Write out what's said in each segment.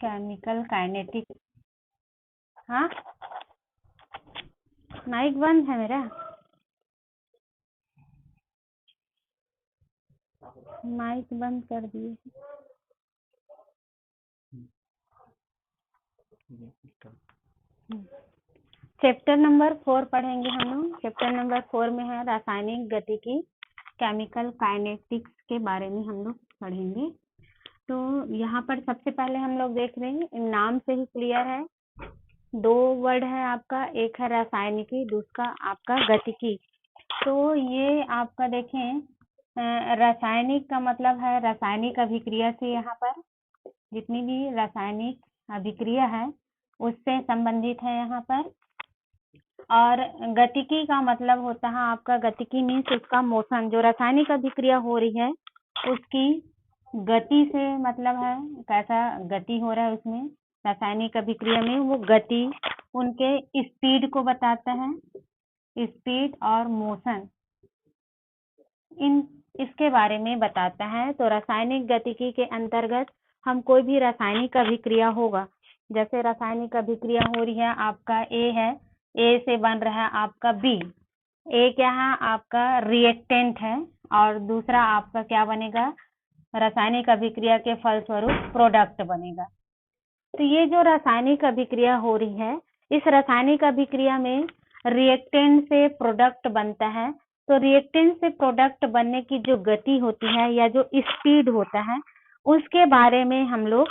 Chemical kinetic. हाँ, mic बंद है मेरा, माइक बंद कर दिए। चैप्टर नंबर 4 पढ़ेंगे हम लोग। चैप्टर नंबर 4 में है रासायनिक गतिकी, केमिकल काइनेटिक्स के बारे में हम लोग पढ़ेंगे। तो यहाँ पर सबसे पहले हम लोग देख रहे हैं, नाम से ही क्लियर है, दो वर्ड है आपका, एक है रासायनिकी, दूसरा आपका गतिकी। तो ये आपका देखें, रासायनिक का मतलब है रासायनिक अभिक्रिया से, यहाँ पर जितनी भी रासायनिक अभिक्रिया है उससे संबंधित है यहाँ पर। और गतिकी का मतलब होता है आपका, गतिकी मीन्स उसका मोशन, जो रासायनिक अभिक्रिया हो रही है उसकी गति से मतलब है, कैसा गति हो रहा है उसमें रासायनिक अभिक्रिया में, वो गति उनके स्पीड को बताता है, स्पीड और मोशन इसके बारे में बताता है। तो रासायनिक गतिकी के अंतर्गत हम कोई भी रासायनिक अभिक्रिया होगा, जैसे रासायनिक अभिक्रिया हो रही है आपका ए है, ए से बन रहा है आपका बी, ए क्या है आपका रिएक्टेंट है, और दूसरा आपका क्या बनेगा, रासायनिक अभिक्रिया के फलस्वरूप प्रोडक्ट बनेगा। तो ये जो रासायनिक अभिक्रिया हो रही है, इस रासायनिक अभिक्रिया में रिएक्टेंट से प्रोडक्ट बनता है। तो रिएक्टेंट से प्रोडक्ट बनने की जो गति होती है या जो स्पीड होता है, उसके बारे में हम लोग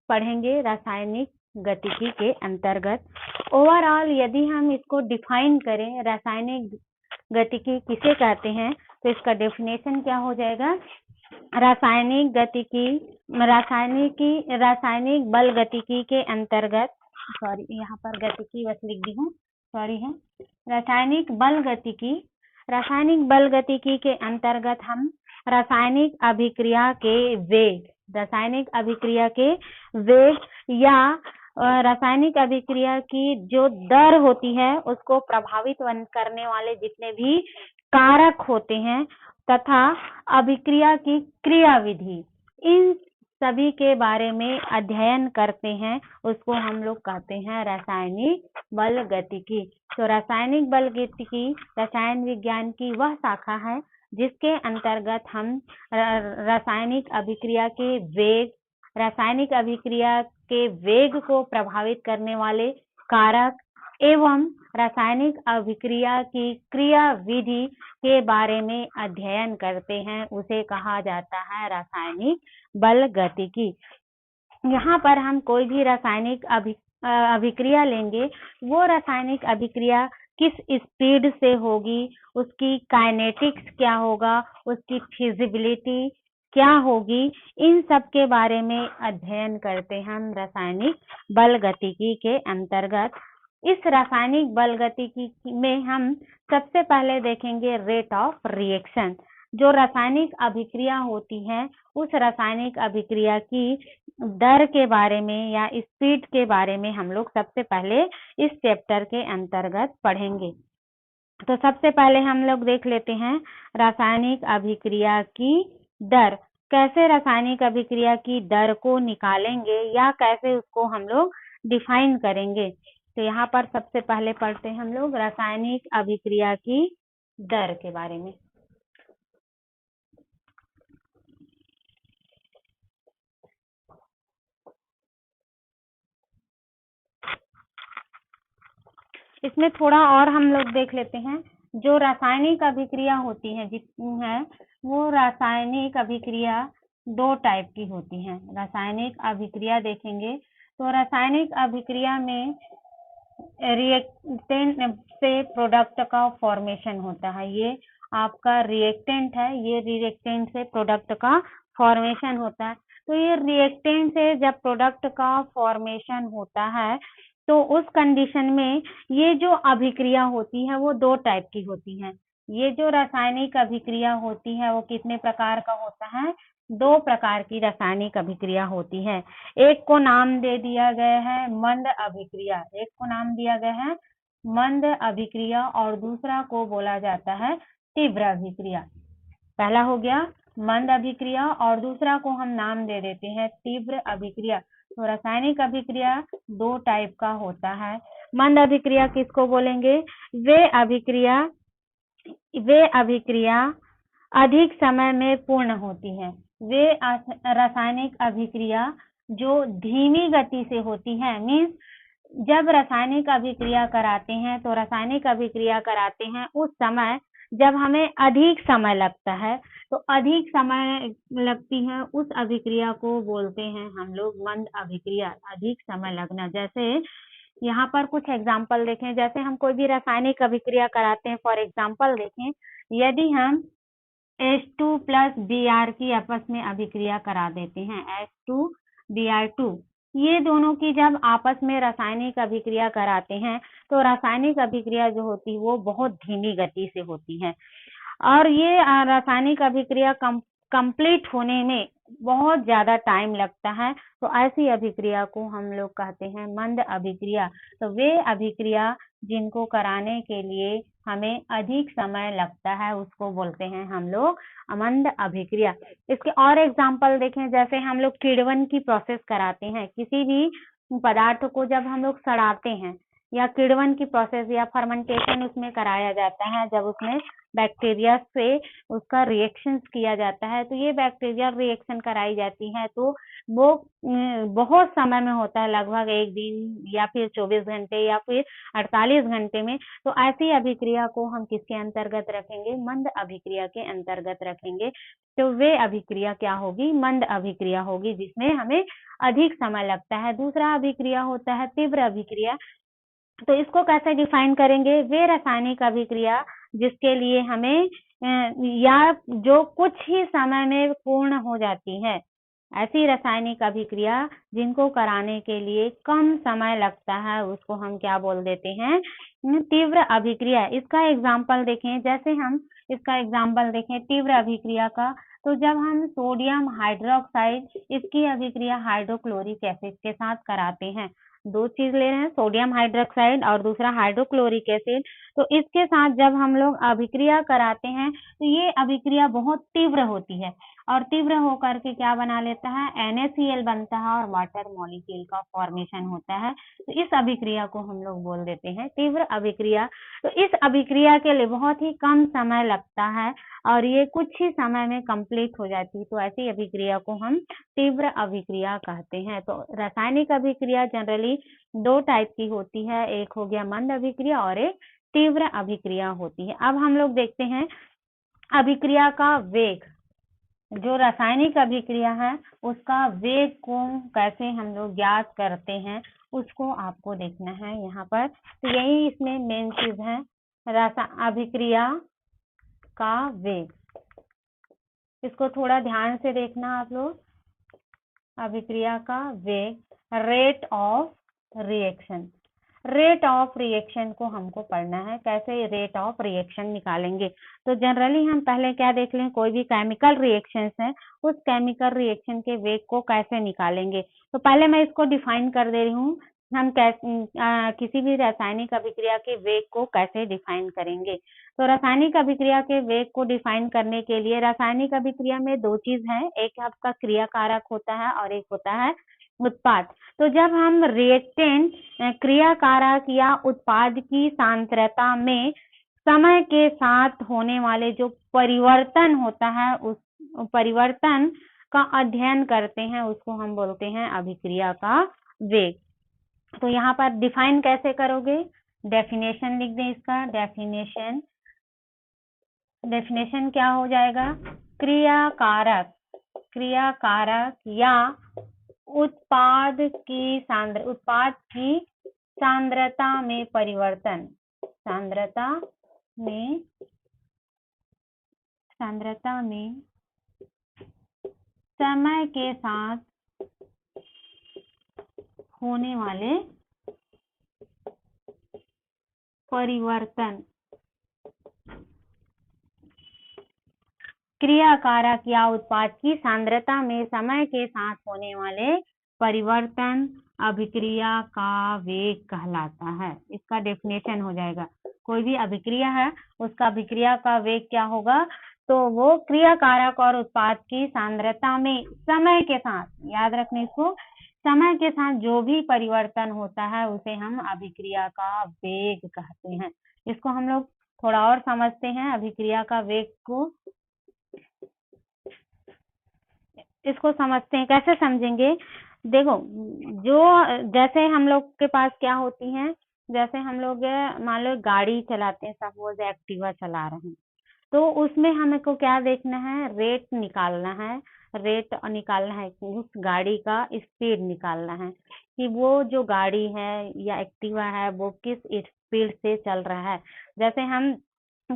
पढ़ेंगे रासायनिक गतिकी के अंतर्गत। ओवरऑल यदि हम इसको डिफाइन करें, रासायनिक गतिकी किसे कहते हैं, तो इसका डेफिनेशन क्या हो जाएगा, रासायनिक गतिकी, रासायनिक बल गतिकी के अंतर्गत, सॉरी यहाँ पर गतिकी बस लिख दी हूँ, सॉरी है, रासायनिक बल गतिकी के अंतर्गत हम रासायनिक अभिक्रिया के वेग, रासायनिक अभिक्रिया के वेग या रासायनिक अभिक्रिया की जो दर होती है उसको प्रभावित करने वाले जितने भी कारक होते हैं तथा अभिक्रिया की क्रियाविधि, इन सभी के बारे में अध्ययन करते हैं, उसको हम लोग कहते हैं रासायनिक बल गतिकी। तो रासायनिक बल गतिकी रसायन विज्ञान की वह शाखा है जिसके अंतर्गत हम रासायनिक अभिक्रिया के वेग, रासायनिक अभिक्रिया के वेग को प्रभावित करने वाले कारक एवं रासायनिक अभिक्रिया की क्रियाविधि के बारे में अध्ययन करते हैं, उसे कहा जाता है रासायनिक बल गतिकी। यहाँ पर हम कोई भी रासायनिक अभिक्रिया लेंगे, वो रासायनिक अभिक्रिया किस स्पीड से होगी, उसकी काइनेटिक्स क्या होगा, उसकी फिजिबिलिटी क्या होगी, इन सब के बारे में अध्ययन करते हैं हम रासायनिक बल गतिकी के अंतर्गत। इस रासायनिक बल गतिकी में हम सबसे पहले देखेंगे रेट ऑफ रिएक्शन। जो रासायनिक अभिक्रिया होती है उस रासायनिक अभिक्रिया की दर के बारे में या स्पीड के बारे में हम लोग सबसे पहले इस चैप्टर के अंतर्गत पढ़ेंगे। तो सबसे पहले हम लोग देख लेते हैं रासायनिक अभिक्रिया की दर। कैसे रासायनिक अभिक्रिया की दर को निकालेंगे या कैसे उसको हम लोग डिफाइन करेंगे। तो यहाँ पर सबसे पहले पढ़ते हैं हम लोग रासायनिक अभिक्रिया की दर के बारे में। इसमें थोड़ा और हम लोग देख लेते हैं, जो रासायनिक अभिक्रिया होती है वो रासायनिक अभिक्रिया दो टाइप की होती हैं। रासायनिक अभिक्रिया देखेंगे तो रासायनिक अभिक्रिया में रिएक्टेंट से प्रोडक्ट का फॉर्मेशन होता है, ये आपका रिएक्टेंट है, ये रिएक्टेंट से प्रोडक्ट का फॉर्मेशन होता है। तो ये रिएक्टेंट से जब प्रोडक्ट का फॉर्मेशन होता है तो उस कंडीशन में ये जो अभिक्रिया होती है वो दो टाइप की होती है। ये जो रासायनिक अभिक्रिया होती है वो कितने प्रकार का होता है, दो प्रकार की रासायनिक अभिक्रिया होती है। एक को नाम दे दिया गया है मंद अभिक्रिया, एक को नाम दिया गया है मंद अभिक्रिया और दूसरा को बोला जाता है तीव्र अभिक्रिया। पहला हो गया मंद अभिक्रिया और दूसरा को हम नाम दे देते हैं तीव्र अभिक्रिया। तो रासायनिक अभिक्रिया दो टाइप का होता है। मंद अभिक्रिया किसको बोलेंगे? वे अभिक्रिया अधिक समय में पूर्ण होती है। वे रासायनिक अभिक्रिया जो धीमी गति से होती है, मीन्स जब रासायनिक अभिक्रिया कराते हैं तो रासायनिक अभिक्रिया कराते हैं उस समय जब हमें अधिक समय लगता है, तो अधिक समय लगती है उस अभिक्रिया को बोलते हैं हम लोग मंद अभिक्रिया। अधिक समय लगना, जैसे यहाँ पर कुछ एग्जाम्पल देखें, जैसे हम कोई भी रासायनिक अभिक्रिया कराते हैं, फॉर एग्जाम्पल देखें, यदि हम H2 प्लस Br की आपस में अभिक्रिया करा देते हैं, H2Br2, ये दोनों की जब आपस में रासायनिक अभिक्रिया कराते हैं तो रासायनिक अभिक्रिया जो होती है वो बहुत धीमी गति से होती है और ये रासायनिक अभिक्रिया कंप्लीट होने में बहुत ज्यादा टाइम लगता है, तो ऐसी अभिक्रिया को हम लोग कहते हैं मंद अभिक्रिया। तो वे अभिक्रिया जिनको कराने के लिए हमें अधिक समय लगता है उसको बोलते हैं हम लोग मंद अभिक्रिया। इसके और एग्जाम्पल देखें, जैसे हम लोग किण्वन की प्रोसेस कराते हैं, किसी भी पदार्थ को जब हम लोग सड़ाते हैं या किण्वन की प्रोसेस या फर्मेंटेशन उसमें कराया जाता है, जब उसमें बैक्टीरिया से उसका रिएक्शन किया जाता है, तो ये बैक्टीरियल रिएक्शन कराई जाती है तो वो बहुत समय में होता है, लगभग 1 दिन या फिर 24 घंटे या फिर 48 घंटे में। तो ऐसी अभिक्रिया को हम किसके अंतर्गत रखेंगे? मंद अभिक्रिया के अंतर्गत रखेंगे। तो वे अभिक्रिया क्या होगी? मंद अभिक्रिया होगी, जिसमें हमें अधिक समय लगता है। दूसरा अभिक्रिया होता है तीव्र अभिक्रिया। तो इसको कैसे डिफाइन करेंगे? वे रासायनिक अभिक्रिया जिसके लिए हमें या जो कुछ ही समय में पूर्ण हो जाती है, ऐसी रासायनिक अभिक्रिया जिनको कराने के लिए कम समय लगता है उसको हम क्या बोल देते हैं? तीव्र अभिक्रिया। इसका एग्जाम्पल देखें, जैसे हम इसका एग्जाम्पल देखें तीव्र अभिक्रिया का, तो जब हम सोडियम हाइड्रोक्साइड इसकी अभिक्रिया हाइड्रोक्लोरिक एसिड के साथ कराते हैं, दो चीज ले रहे हैं, सोडियम हाइड्रोक्साइड और दूसरा हाइड्रोक्लोरिक एसिड, तो इसके साथ जब हम लोग अभिक्रिया कराते हैं तो ये अभिक्रिया बहुत तीव्र होती है और तीव्र होकर के क्या बना लेता है? NaCl बनता है और वाटर मॉलिक्यूल का फॉर्मेशन होता है। तो इस अभिक्रिया को हम लोग बोल देते हैं तीव्र अभिक्रिया। तो इस अभिक्रिया के लिए बहुत ही कम समय लगता है और ये कुछ ही समय में कंप्लीट हो जाती है, तो ऐसी अभिक्रिया को हम तीव्र अभिक्रिया कहते हैं। तो रासायनिक अभिक्रिया जनरली दो टाइप की होती है, एक हो गया मंद अभिक्रिया और एक तीव्र अभिक्रिया होती है। अब हम लोग देखते हैं अभिक्रिया का वेग। जो रासायनिक अभिक्रिया है उसका वेग को कैसे हम लोग ज्ञात करते हैं उसको आपको देखना है यहाँ पर। तो यही इसमें मेन चीज है, अभिक्रिया का वेग। इसको थोड़ा ध्यान से देखना आप लोग। अभिक्रिया का वेग, rate of reaction. Rate of reaction को हमको पढ़ना है, कैसे रेट ऑफ रिएक्शन निकालेंगे। तो जनरली हम पहले क्या देख लें, कोई भी केमिकल रिएक्शंस है उस केमिकल रिएक्शन के वेग को कैसे निकालेंगे। तो पहले मैं इसको डिफाइन कर दे रही हूँ, हम किसी भी रासायनिक अभिक्रिया के वेग को कैसे डिफाइन करेंगे। तो रासायनिक अभिक्रिया के वेग को डिफाइन करने के लिए रासायनिक अभिक्रिया में दो चीज है, एक आपका क्रिया कारक होता है और एक होता है उत्पाद। तो जब हम रिएक्टेंट क्रिया कारक या उत्पाद की सांद्रता में समय के साथ होने वाले जो परिवर्तन होता है उस परिवर्तन का अध्ययन करते हैं उसको हम बोलते हैं अभिक्रिया का वेग। तो यहाँ पर डिफाइन कैसे करोगे? डेफिनेशन लिख दें इसका। डेफिनेशन क्या हो जाएगा? क्रिया कारक या उत्पाद की सांद्रता में परिवर्तन, सांद्रता में समय के साथ होने वाले परिवर्तन। क्रिया कारक या उत्पाद की सांद्रता में समय के साथ होने वाले परिवर्तन अभिक्रिया का वेग कहलाता है। इसका डेफिनेशन हो जाएगा, कोई भी अभिक्रिया है उसका अभिक्रिया का वेग क्या होगा? तो वो क्रिया कारक और उत्पाद की सांद्रता में समय के साथ, याद रखने इसको, समय के साथ जो भी परिवर्तन होता है उसे हम अभिक्रिया का वेग कहते हैं। इसको हम लोग थोड़ा और समझते हैं अभिक्रिया का वेग को। इसको समझते हैं, कैसे समझेंगे? देखो, जो जैसे हम लोग के पास क्या होती हैं, जैसे हम लोग मान लो गाड़ी चलाते हैं, सपोज एक्टिवा चला रहे हैं, तो उसमें हमको क्या देखना है? रेट निकालना है। रेट निकालना है, उस गाड़ी का स्पीड निकालना है कि वो जो गाड़ी है या एक्टिवा है वो किस स्पीड से चल रहा है। जैसे हम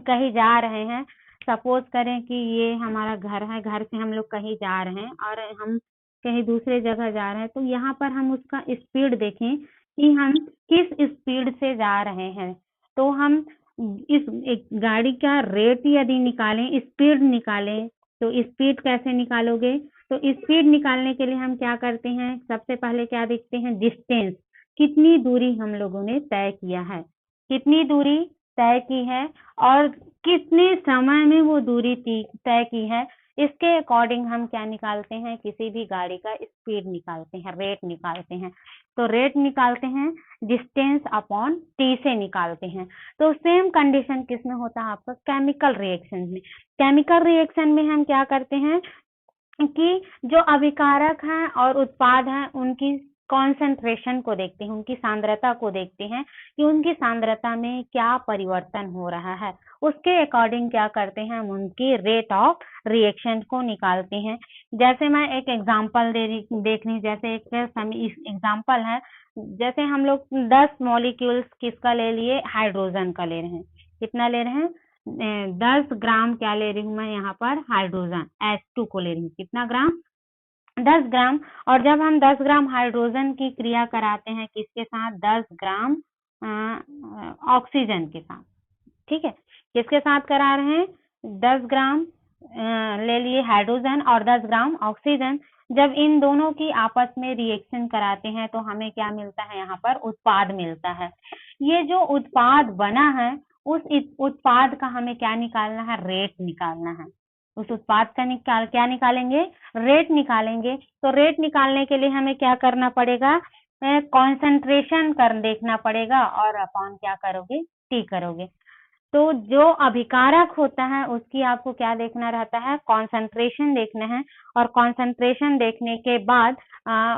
कहीं जा रहे हैं, सपोज करें कि ये हमारा घर है, घर से हम लोग कहीं जा रहे हैं और हम कहीं दूसरे जगह जा रहे हैं, तो यहाँ पर हम उसका स्पीड देखें कि हम किस स्पीड से जा रहे हैं। तो हम इस एक गाड़ी का रेट यदि निकालें, स्पीड निकालें, तो स्पीड कैसे निकालोगे? तो स्पीड निकालने के लिए हम क्या करते हैं? सबसे पहले क्या देखते हैं? डिस्टेंस, कितनी दूरी हम लोगों ने तय किया है, कितनी दूरी तय की है और कितने समय में वो दूरी तय की है, इसके अकॉर्डिंग हम क्या निकालते हैं? किसी भी गाड़ी का स्पीड निकालते हैं, रेट निकालते हैं। तो रेट निकालते हैं डिस्टेंस अपॉन टी से निकालते हैं। तो सेम कंडीशन किसमें होता है? आपका केमिकल रिएक्शन में। केमिकल रिएक्शन में हम क्या करते हैं कि जो अभिकारक हैं और उत्पाद हैं उनकी कॉन्सेंट्रेशन को देखते हैं, उनकी सांद्रता को देखते हैं कि उनकी सांद्रता में क्या परिवर्तन हो रहा है। उसके अकॉर्डिंग क्या करते हैं? हम उनकी रेट ऑफ रिएक्शन को निकालते हैं। जैसे मैं एक एग्जांपल देख रही, जैसे एक एग्जांपल है, जैसे हम लोग 10 मॉलिक्यूल्स किसका ले लिए? हाइड्रोजन का ले रहे हैं। कितना ले रहे हैं? 10 ग्राम क्या ले रही हूँ मैं यहाँ पर? हाइड्रोजन H2 को ले रही हूँ। कितना ग्राम? 10 ग्राम। और जब हम 10 ग्राम हाइड्रोजन की क्रिया कराते हैं किसके साथ? 10 ग्राम ऑक्सीजन के साथ। ठीक है, किसके साथ करा रहे हैं? 10 ग्राम ले लिए हाइड्रोजन और 10 ग्राम ऑक्सीजन। जब इन दोनों की आपस में रिएक्शन कराते हैं तो हमें क्या मिलता है? यहाँ पर उत्पाद मिलता है। ये जो उत्पाद बना है उस उत्पाद का हमें क्या निकालना है? रेट निकालना है। उस उत्पाद का क्या निकालेंगे? रेट निकालेंगे। तो रेट निकालने के लिए हमें क्या करना पड़ेगा? कॉन्सेंट्रेशन देखना पड़ेगा और अपॉन क्या करोगे? टी करोगे। तो जो अभिकारक होता है उसकी आपको क्या देखना रहता है? कॉन्सेंट्रेशन देखना है और कॉन्सेंट्रेशन देखने के बाद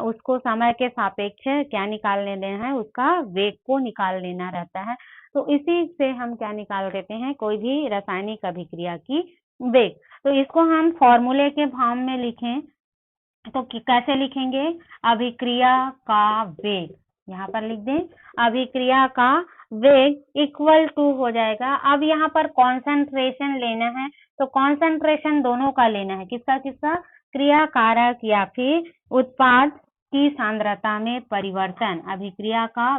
उसको समय के सापेक्ष क्या निकालने देना है? उसका वेग को निकाल लेना रहता है। तो इसी से हम क्या निकाल देते हैं? कोई भी रासायनिक अभिक्रिया की वेग। तो इसको हम फॉर्मूले के फॉर्म में लिखें तो कैसे लिखेंगे? अभिक्रिया का वेग, यहाँ पर लिख दें अभिक्रिया का वेग इक्वल टू हो जाएगा। अब यहाँ पर कॉन्सेंट्रेशन लेना है तो कॉन्सेंट्रेशन दोनों का लेना है। किसका किसका? क्रियाकारक या फिर उत्पाद की सांद्रता में परिवर्तन। अभिक्रिया का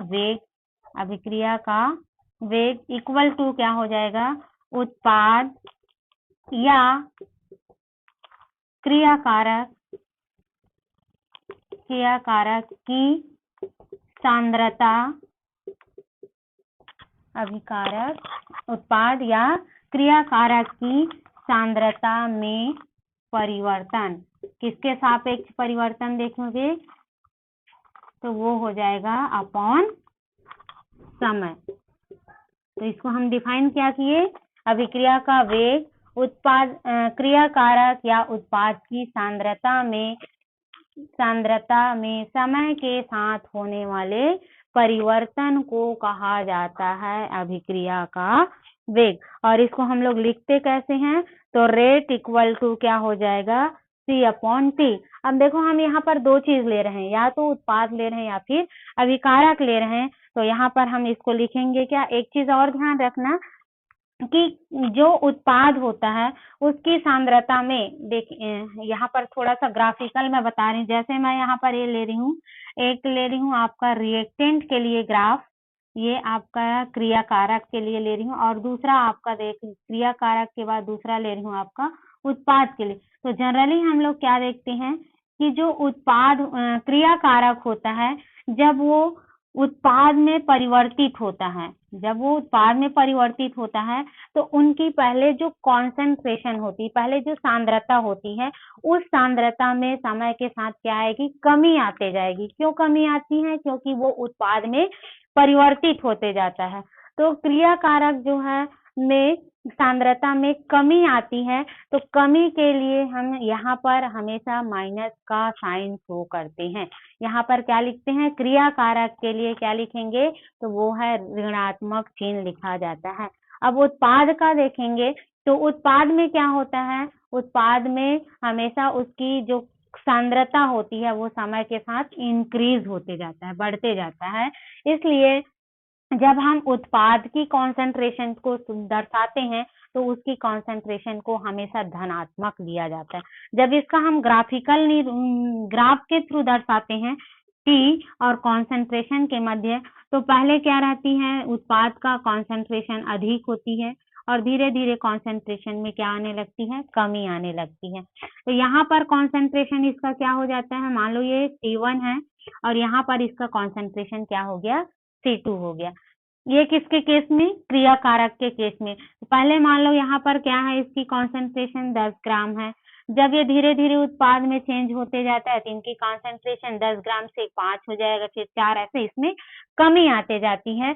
वेग इक्वल टू क्या हो जाएगा? उत्पाद या क्रियाकारक की सांद्रता, अभिकारक उत्पाद या क्रियाकारक की सांद्रता में परिवर्तन। किसके सापेक्ष परिवर्तन देखोगे? तो वो हो जाएगा अपॉन समय। तो इसको हम डिफाइन क्या किए? अभिक्रिया का वेग उत्पाद क्रियाकारक या उत्पाद की सांद्रता में समय के साथ होने वाले परिवर्तन को कहा जाता है अभिक्रिया का वेग। और इसको हम लोग लिखते कैसे हैं? तो रेट इक्वल टू क्या हो जाएगा? C upon T। अब देखो हम यहाँ पर दो चीज ले रहे हैं, या तो उत्पाद ले रहे हैं या फिर अभिकारक ले रहे हैं। तो यहाँ पर हम इसको लिखेंगे क्या? एक चीज और ध्यान रखना कि जो उत्पाद होता है उसकी सांद्रता में यहाँ पर थोड़ा सा ग्राफिकल मैं बता रही हूँ। जैसे मैं यहाँ पर ये ले रही हूँ, एक ले रही हूँ आपका रिएक्टेंट के लिए ग्राफ, ये आपका क्रियाकारक के लिए ले रही हूँ और दूसरा आपका क्रियाकारक के बाद दूसरा ले रही हूँ आपका उत्पाद के लिए। तो जनरली हम लोग क्या देखते हैं कि जो उत्पाद क्रियाकारक होता है जब वो उत्पाद में परिवर्तित होता है, जब वो उत्पाद में परिवर्तित होता है तो उनकी पहले जो कॉन्सेंट्रेशन होती है, पहले जो सांद्रता होती है, उस सांद्रता में समय के साथ क्या आएगी, कमी आते जाएगी। क्यों कमी आती है? क्योंकि वो उत्पाद में परिवर्तित होते जाता है। तो क्रिया कारक जो है में सांद्रता में कमी आती है, तो कमी के लिए हम यहाँ पर हमेशा माइनस का साइन शो करते हैं। यहाँ पर क्या लिखते हैं? क्रिया कारक के लिए क्या लिखेंगे? तो वो है ऋणात्मक चिन्ह लिखा जाता है। अब उत्पाद का देखेंगे तो उत्पाद में क्या होता है? उत्पाद में हमेशा उसकी जो सांद्रता होती है वो समय के साथ इंक्रीज होते जाता है, बढ़ते जाता है। इसलिए जब हम उत्पाद की कॉन्सेंट्रेशन को दर्शाते हैं तो उसकी कॉन्सेंट्रेशन को हमेशा धनात्मक लिया जाता है। जब इसका हम ग्राफ के थ्रू दर्शाते हैं T और कॉन्सेंट्रेशन के मध्य, तो पहले क्या रहती है? उत्पाद का कॉन्सेंट्रेशन अधिक होती है और धीरे धीरे कॉन्सेंट्रेशन में क्या आने लगती है? कमी आने लगती है। तो यहाँ पर कॉन्सेंट्रेशन इसका क्या हो जाता है? मान लो ये T1 है और यहाँ पर इसका कॉन्सेंट्रेशन क्या हो गया? C2 हो गया। ये किसके केस में? क्रिया कारक के केस में। पहले मान लो यहाँ पर क्या है? इसकी कॉन्सेंट्रेशन 10 ग्राम है। जब ये धीरे धीरे उत्पाद में चेंज होते जाता है तो इनकी कॉन्सेंट्रेशन 10 ग्राम से 5 हो जाएगा, फिर 4, ऐसे इसमें कमी आते जाती है।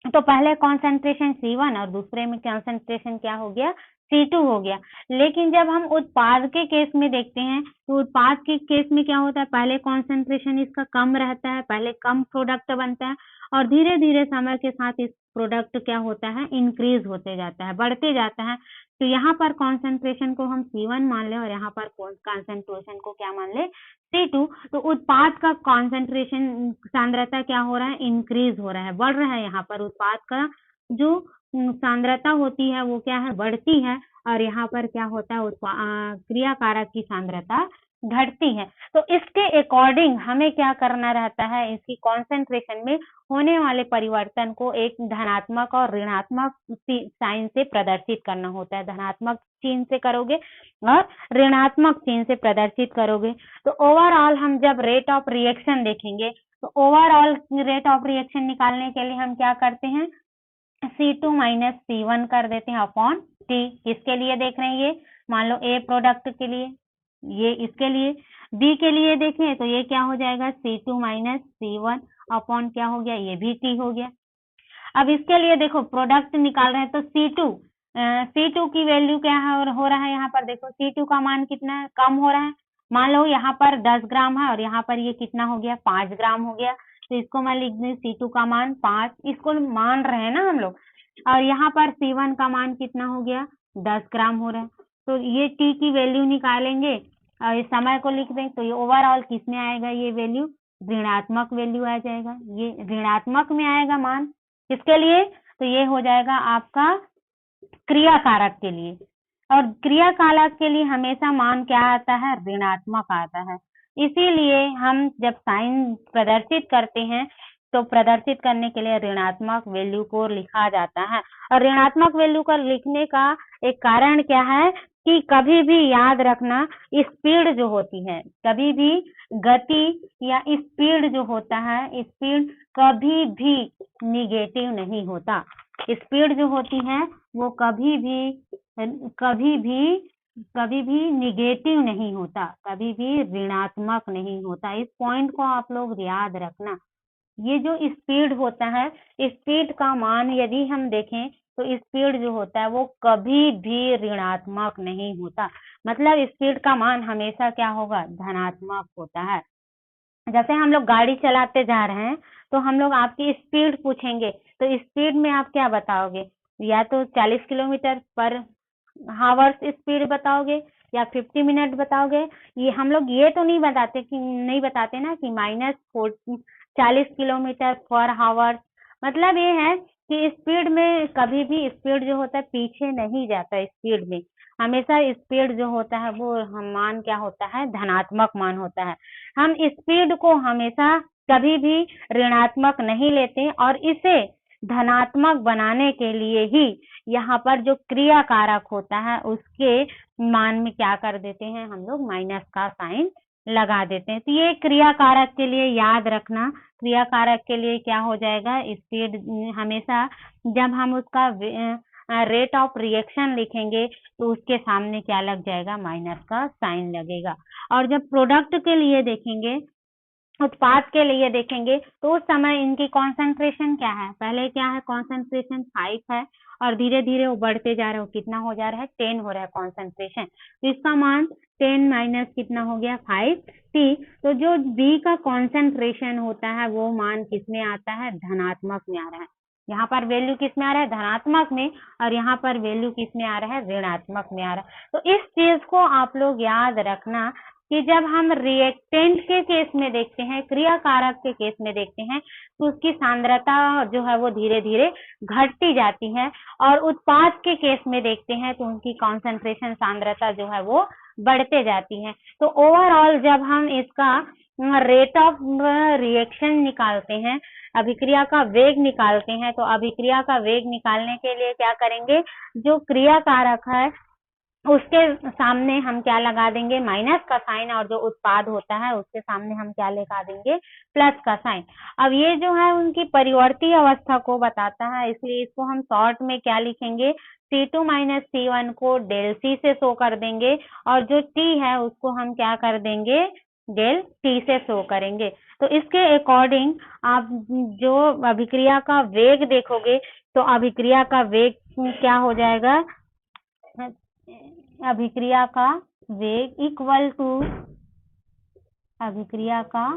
तो पहले कॉन्सेंट्रेशन C1 और दूसरे में कॉन्सेंट्रेशन क्या हो गया? C2 हो गया। लेकिन जब हम उत्पाद के केस में देखते हैं तो उत्पाद के केस में क्या होता है? पहले कॉन्सेंट्रेशन इसका कम रहता है, पहले कम प्रोडक्ट बनता है और धीरे धीरे समय के साथ इस प्रोडक्ट क्या होता है? इंक्रीज होते जाता है, बढ़ते जाता है। तो यहाँ पर कॉन्सेंट्रेशन को हम C1 मान ले और यहाँ पर कॉन्सेंट्रेशन को क्या मान ले? C2। तो उत्पाद का कॉन्सेंट्रेशन सांद्रता क्या हो रहा है? इंक्रीज हो रहा है, बढ़ रहा है। यहाँ पर उत्पाद का जो सांद्रता होती है वो क्या है? बढ़ती है और यहाँ पर क्या होता है? क्रिया कारक की सांद्रता घटती है। तो इसके अकॉर्डिंग हमें क्या करना रहता है? इसकी कॉन्सेंट्रेशन में होने वाले परिवर्तन को एक धनात्मक और ऋणात्मक साइन से प्रदर्शित करना होता है। धनात्मक चिन्ह से करोगे और ऋणात्मक चिन्ह से प्रदर्शित करोगे। तो ओवरऑल हम जब रेट ऑफ रिएक्शन देखेंगे तो ओवरऑल रेट ऑफ रिएक्शन निकालने के लिए हम क्या करते हैं? C2 माइनस C1 कर देते हैं अपॉन T। किसके लिए देख रहे हैं? ये मान लो A प्रोडक्ट के लिए, ये इसके लिए। B के लिए देखें तो ये क्या हो जाएगा? C2 माइनस C1 अपॉन क्या हो गया? ये भी T हो गया। अब इसके लिए देखो प्रोडक्ट निकाल रहे हैं तो C2 की वैल्यू क्या हो रहा है? यहाँ पर देखो C2 का मान कितना है? कम हो रहा है। मान लो यहाँ पर 10 ग्राम है और यहाँ पर ये कितना हो गया? 5 ग्राम हो गया। तो इसको मैं लिख दूं C2 का मान 5, इसको मान रहे हैं ना हम लोग। और यहाँ पर C1 का मान कितना हो गया? 10 ग्राम हो रहा है। तो ये T की वैल्यू निकालेंगे और इस समय को लिख दें तो ये ओवरऑल किस में आएगा? ये वैल्यू ऋणात्मक वैल्यू आ जाएगा। ये ऋणात्मक में आएगा मान। किसके लिए? तो ये हो जाएगा आपका क्रिया कारक के लिए। और क्रिया कारक के लिए हमेशा मान क्या आता है? ऋणात्मक आता है। इसीलिए हम जब साइन प्रदर्शित करते हैं तो प्रदर्शित करने के लिए ऋणात्मक वैल्यू को लिखा जाता है। और ऋणात्मक वैल्यू को लिखने का एक कारण क्या है कि कभी भी याद रखना, स्पीड जो होती है, कभी भी गति या स्पीड जो होता है, स्पीड कभी भी निगेटिव नहीं होता। स्पीड जो होती है वो कभी भी निगेटिव नहीं होता, कभी भी ऋणात्मक नहीं होता। इस पॉइंट को आप लोग याद रखना। ये जो स्पीड होता है, स्पीड का मान यदि हम देखें तो स्पीड जो होता है वो कभी भी ऋणात्मक नहीं होता। मतलब स्पीड का मान हमेशा क्या होगा? धनात्मक होता है। जैसे हम लोग गाड़ी चलाते जा रहे हैं तो हम लोग आपकी स्पीड पूछेंगे तो स्पीड में आप क्या बताओगे? या तो 40 किलोमीटर पर हावर्स स्पीड बताओगे या 50 मिनट बताओगे। ये हम लोग ये तो नहीं बताते ना कि माइनस 40 किलोमीटर पर हावर। मतलब ये है कि स्पीड में कभी भी स्पीड जो होता है पीछे नहीं जाता। स्पीड में हमेशा स्पीड जो होता है वो मान क्या होता है? धनात्मक मान होता है। हम स्पीड को हमेशा कभी भी ऋणात्मक नहीं लेते और इसे धनात्मक बनाने के लिए ही यहाँ पर जो क्रिया कारक होता है उसके मान में क्या कर देते हैं? हम लोग माइनस का साइन लगा देते हैं। तो ये क्रिया कारक के लिए याद रखना, क्रिया कारक के लिए क्या हो जाएगा, स्पीड हमेशा जब हम उसका रेट ऑफ रिएक्शन लिखेंगे तो उसके सामने क्या लग जाएगा, माइनस का साइन लगेगा। और जब प्रोडक्ट के लिए देखेंगे, उत्पाद के लिए देखेंगे, तो उस समय इनकी कॉन्सेंट्रेशन क्या है, पहले क्या है कॉन्सेंट्रेशन 5 है और धीरे धीरे वो बढ़ते जा रहे हो, कितना हो जा रहा है 10 हो रहा है कॉन्सेंट्रेशन। तो इसका मान 10 माइनस कितना हो गया 5t। तो जो B का कॉन्सेंट्रेशन होता है वो मान किस में आता है, धनात्मक में आ रहा है। यहाँ पर वैल्यू किस में आ रहा है, धनात्मक में, और यहाँ पर वैल्यू किस में आ रहा है, ऋणात्मक में आ रहा है। तो इस चीज को आप लोग याद रखना कि जब हम रिएक्टेंट के केस में देखते हैं, क्रिया कारक के केस में देखते हैं, तो उसकी सांद्रता जो है वो धीरे धीरे घटती जाती है, और उत्पाद के केस में देखते हैं तो उनकी कॉन्सेंट्रेशन सांद्रता जो है वो बढ़ते जाती है। तो ओवरऑल जब हम इसका रेट ऑफ रिएक्शन निकालते हैं, अभिक्रिया का वेग निकालते हैं, तो अभिक्रिया का वेग निकालने के लिए क्या करेंगे, जो क्रिया कारक है उसके सामने हम क्या लगा देंगे, माइनस का साइन, और जो उत्पाद होता है उसके सामने हम क्या लगा देंगे, प्लस का साइन। अब ये जो है उनकी परिवर्ती अवस्था को बताता है, इसलिए इसको हम शॉर्ट में क्या लिखेंगे, C2 माइनस C1 को डेल C से शो कर देंगे, और जो T है उसको हम क्या कर देंगे, डेल T से शो करेंगे। तो इसके अकॉर्डिंग आप जो अभिक्रिया का वेग देखोगे, तो अभिक्रिया का वेग क्या हो जाएगा, अभिक्रिया का वेग इक्वल टू, अभिक्रिया का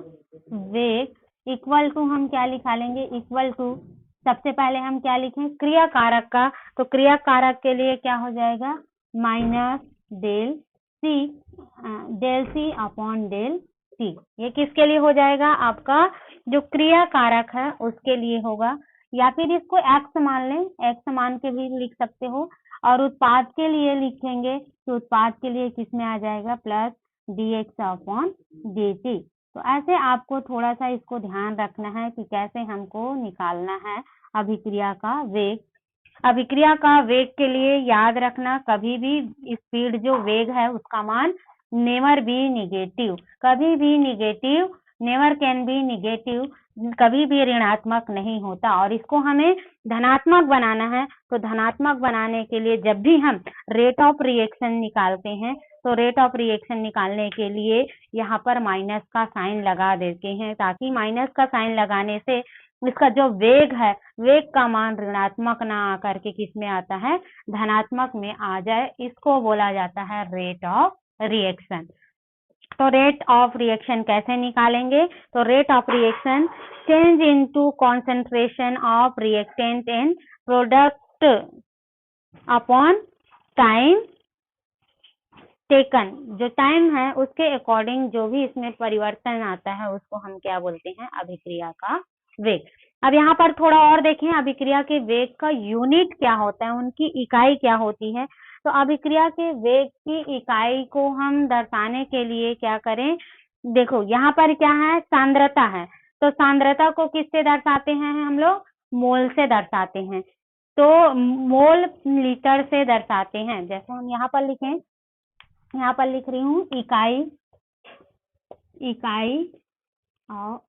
वेग इक्वल टू हम क्या लिखा लेंगे, इक्वल टू, सबसे पहले हम क्या लिखें, क्रिया कारक का, तो क्रिया कारक के लिए क्या हो जाएगा, माइनस डेल सी अपॉन डेल सी। ये किसके लिए हो जाएगा, आपका जो क्रिया कारक है उसके लिए होगा, या फिर इसको x मान लें, x मान के भी लिख सकते हो। और उत्पाद के लिए लिखेंगे तो उत्पाद के लिए किस में आ जाएगा, प्लस dx अपॉन dt। तो ऐसे आपको थोड़ा सा इसको ध्यान रखना है कि कैसे हमको निकालना है अभिक्रिया का वेग। अभिक्रिया का वेग के लिए याद रखना, कभी भी स्पीड जो वेग है उसका मान नेवर बी निगेटिव, कभी भी negative, never can be negative, कभी भी ऋणात्मक नहीं होता। और इसको हमें धनात्मक बनाना है, तो धनात्मक बनाने के लिए जब भी हम रेट ऑफ रिएक्शन निकालते हैं, तो रेट ऑफ रिएक्शन निकालने के लिए यहाँ पर माइनस का साइन लगा देते हैं, ताकि माइनस का साइन लगाने से इसका जो वेग है, वेग का मान ऋणात्मक ना आकर के किस में आता है, धनात्मक में आ जाए। इसको बोला जाता है रेट ऑफ रिएक्शन। तो रेट ऑफ रिएक्शन कैसे निकालेंगे, तो rate of reaction change into concentration of reactant in product upon time taken, जो टाइम है उसके अकॉर्डिंग जो भी इसमें परिवर्तन आता है उसको हम क्या बोलते हैं, अभिक्रिया का वेग। अब यहाँ पर थोड़ा और देखें, अभिक्रिया के वेग का यूनिट क्या होता है, उनकी इकाई क्या होती है। तो अभिक्रिया के वेग की इकाई को हम दर्शाने के लिए क्या करें, देखो यहाँ पर क्या है, सांद्रता है, तो सांद्रता को किससे दर्शाते हैं हम लोग, मोल से दर्शाते हैं। तो मोल लीटर से दर्शाते हैं। जैसे हम यहाँ पर लिखें, यहाँ पर लिख रही हूँ इकाई, इकाई और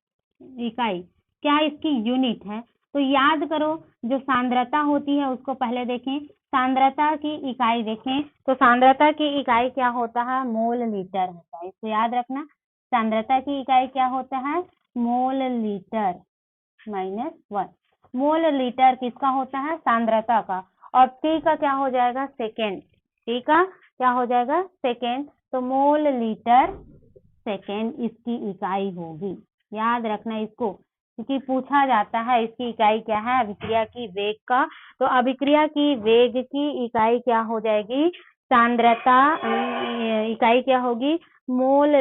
इकाई क्या इसकी यूनिट है। तो याद करो, जो सांद्रता होती है उसको पहले देखें, सांद्रता की इकाई देखें, तो सांद्रता की इकाई क्या होता है, मोल लीटर होता है। इसको याद रखना, सांद्रता की इकाई क्या होता है, मोल लीटर -1। मोल लीटर किसका होता है, सांद्रता का, और टी का क्या हो जाएगा, सेकेंड, टी का क्या हो जाएगा, सेकेंड। तो मोल लीटर सेकेंड इसकी इकाई होगी, याद रखना इसको, क्योंकि पूछा जाता है इसकी इकाई क्या है, अभिक्रिया की वेग का। तो अभिक्रिया की वेग की इकाई क्या हो जाएगी, सांद्रता, इकाई क्या होगी, मोल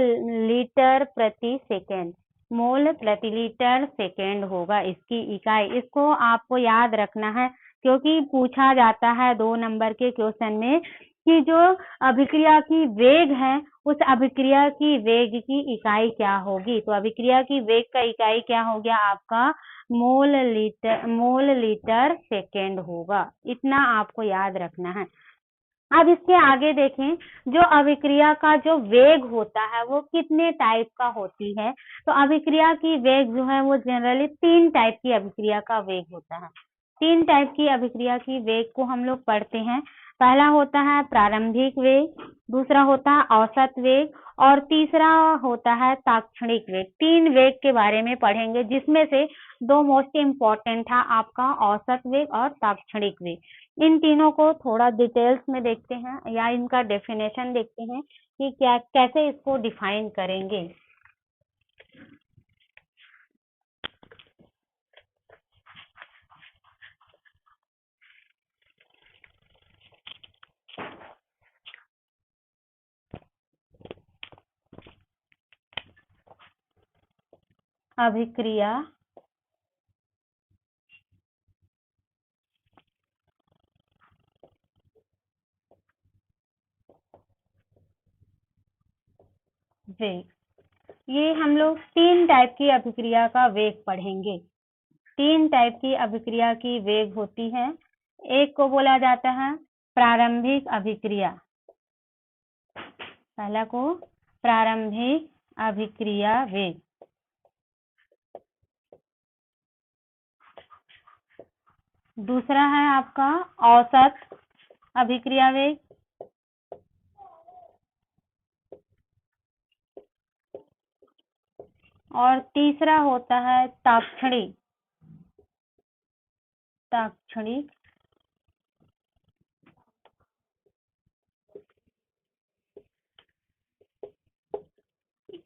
लीटर प्रति सेकेंड, मोल प्रति लीटर सेकेंड होगा इसकी इकाई। इसको आपको याद रखना है, क्योंकि पूछा जाता है 2 नंबर के क्वेश्चन में कि जो अभिक्रिया की वेग है उस अभिक्रिया की वेग की इकाई क्या होगी। तो अभिक्रिया की वेग का इकाई क्या हो गया आपका, मोल लीटर सेकेंड होगा। इतना आपको याद रखना है। अब इसके आगे देखें जो अभिक्रिया का जो वेग होता है वो कितने टाइप का होती है। तो अभिक्रिया की वेग जो है वो जनरली 3 टाइप की अभिक्रिया का वेग होता है। 3 टाइप की अभिक्रिया की वेग को हम लोग पढ़ते हैं। पहला होता है प्रारंभिक वेग, दूसरा होता है औसत वेग और तीसरा होता है ताक्षणिक वेग। 3 वेग के बारे में पढ़ेंगे, जिसमें से 2 मोस्ट इम्पोर्टेंट है आपका औसत वेग और ताक्षणिक वेग। इन तीनों को थोड़ा डिटेल्स में देखते हैं या इनका डेफिनेशन देखते हैं कि क्या कैसे इसको डिफाइन करेंगे। अभिक्रिया वेग, ये हम लोग 3 टाइप की अभिक्रिया का वेग पढ़ेंगे। 3 टाइप की अभिक्रिया की वेग होती है। एक को बोला जाता है प्रारंभिक अभिक्रिया, पहला को प्रारंभिक अभिक्रिया वेग, दूसरा है आपका औसत अभिक्रिया वेग, और तीसरा होता है ताक्षणिक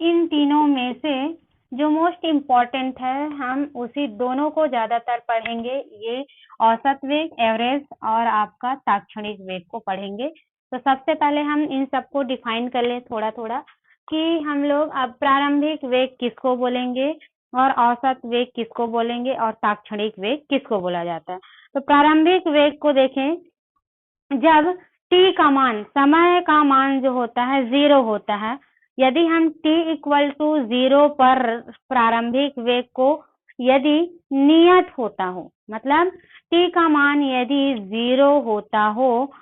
इन तीनों में से जो मोस्ट इम्पोर्टेंट है हम उसी दोनों को ज्यादातर पढ़ेंगे। ये औसत वेग, एवरेज और आपका ताक्षणिक वेग को पढ़ेंगे। तो सबसे पहले हम इन सबको डिफाइन कर लें थोड़ा थोड़ा कि हम लोग अब प्रारंभिक वेग किसको बोलेंगे और औसत वेग किसको बोलेंगे और ताक्षणिक वेग किसको बोला जाता है। तो प्रारंभिक वेग को देखें, जब t का मान, समय का मान जो होता है 0 होता है, यदि हम t इक्वल टू 0 पर प्रारंभिक वेग को यदि नियत होता हो, मतलब t का मान यदि 0 होता हो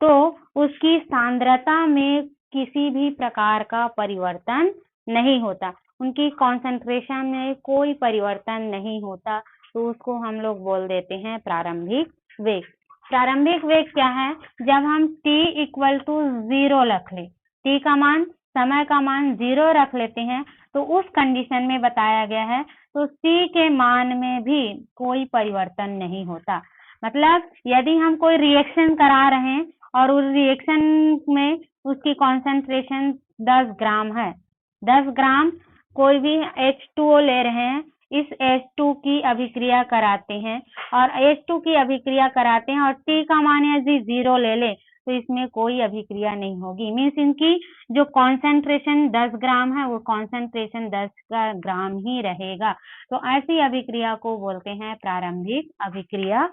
तो उसकी सांद्रता में किसी भी प्रकार का परिवर्तन नहीं होता, उनकी कॉन्सेंट्रेशन में कोई परिवर्तन नहीं होता, तो उसको हम लोग बोल देते हैं प्रारंभिक वेग। प्रारंभिक वेग क्या है, जब हम t इक्वल टू 0 रख ले, t का मान, समय का मान 0 रख लेते हैं, तो उस कंडीशन में बताया गया है तो c के मान में भी कोई परिवर्तन नहीं होता। मतलब यदि हम कोई रिएक्शन करा रहे हैं और उस रिएक्शन में उसकी कॉन्सेंट्रेशन 10 ग्राम है, 10 ग्राम कोई भी H2O ले रहे हैं, इस H2 की अभिक्रिया कराते हैं और H2 की अभिक्रिया कराते हैं और T का मान यदि 0 ले ले तो इसमें कोई अभिक्रिया नहीं होगी। मीन्स इनकी जो कॉन्सेंट्रेशन 10 ग्राम है वो कॉन्सेंट्रेशन 10 ग्राम ही रहेगा। तो ऐसी अभिक्रिया को बोलते हैं प्रारंभिक अभिक्रिया